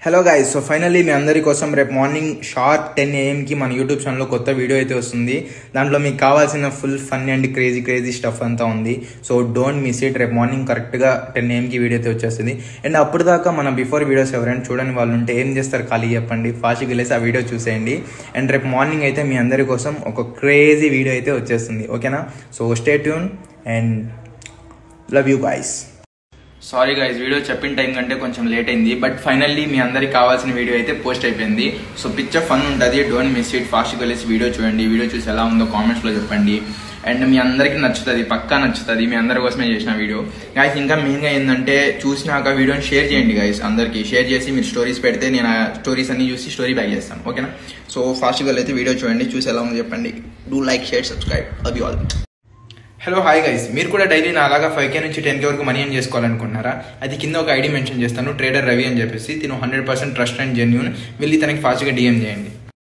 Hello guys, so finally మీ అందరి కోసం రేపు మార్నింగ్ షార్ప్ 10 AM కి మన యూట్యూబ్ ఛానల్లో కొత్త వీడియో అయితే వస్తుంది. దాంట్లో మీకు కావాల్సిన full fun and crazy stuff అంతా ఉంది. So don't miss it. రేపు మార్నింగ్ కరెక్ట్గా 10 AM కి వీడియో అయితే వచ్చేస్తుంది. అండ్ అప్పుడు దాకా మన బిఫోర్ వీడియోస్ ఎవరైనా చూడని వాళ్ళు ఉంటే ఏం చేస్తారు, ఖాళీ చెప్పండి, ఫాస్ట్గా వెళ్ళేసి ఆ వీడియో చూసేయండి. అండ్ రేపు మార్నింగ్ అయితే మీ అందరి కోసం ఒక క్రేజీ వీడియో అయితే వచ్చేస్తుంది. ఓకేనా? So stay tune and love you guys. Sorry guys, video చెప్పిన టైం కంటే కొంచెం లేట్ అయింది, బట్ ఫైనల్లీ మీ అందరికి కావాల్సిన వీడియో అయితే పోస్ట్ అయిపోయింది. సో పిక్చర్ ఫన్ ఉంటుంది, డోంట్ మిస్ ఇట్. ఫాస్ట్గా వెళ్ళేసి వీడియో చూడండి. వీడియో చూసి ఎలా ఉందో కామెంట్స్లో చెప్పండి. అండ్ మీ అందరికీ నచ్చుతుంది, పక్కా నచ్చుతుంది. మీ అందరి కోసమే చేసిన వీడియో గైస్. ఇంకా మెయిన్గా ఏంటంటే చూసినాక వీడియోని షేర్ చేయండి గైస్. అందరికీ షేర్ చేసి మీరు స్టోరీస్ పెడితే నేను ఆ స్టోరీస్ అన్ని చూసి స్టోరీ బ్యాక్ చేస్తాను. ఓకేనా? సో ఫాస్ట్గా అయితే వీడియో చూడండి, చూసి ఎలా ఉందో చెప్పండి. Do like, share, subscribe. Love you all. Hello hi guys, మీరు కూడా డైలీ నా అలాగా 5K నుంచి 10K వరకు మనీ ఏం చేసుకోవాలనుకుంటున్నారా? అది కింద ఒక ఐడి మెన్షన్ చేస్తాను, ట్రేడర్ రవి అని చెప్పేసి. తిను 100% ట్రస్ట్ అండ్ జెన్యూన్. వెళ్ళి తనకి ఫాస్ట్గా DM చేయండి.